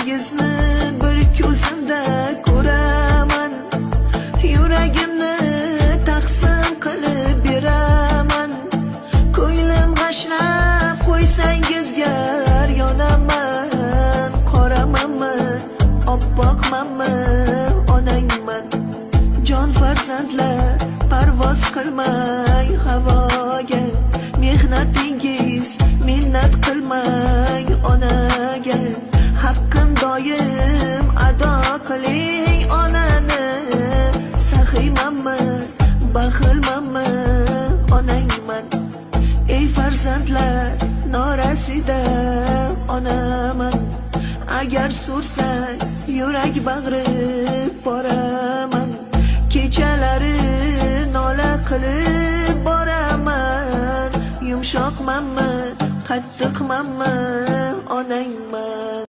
Chiroyingizni bir ko'zimda ko'raman, yuragimni taqsim qilib beraman. Ko'nglim g'ashlab qo'ysangiz gar yonaman. Qoramanmi, oppoqmanmi, onangman. Jon farzandlar parvoz qilmay havoga, mehnatingiz minnat qilmang onaga. Haqqin doim ado qiling onani. Saxiymanmi, baxilmanmi, onangman. Ey farzandlar norasida onaman. Agar so'rsang yurak bag'rib boraman. Kechalari nola qilib boraman. Yumshoqmanmi, qattiqmanmi, onangman.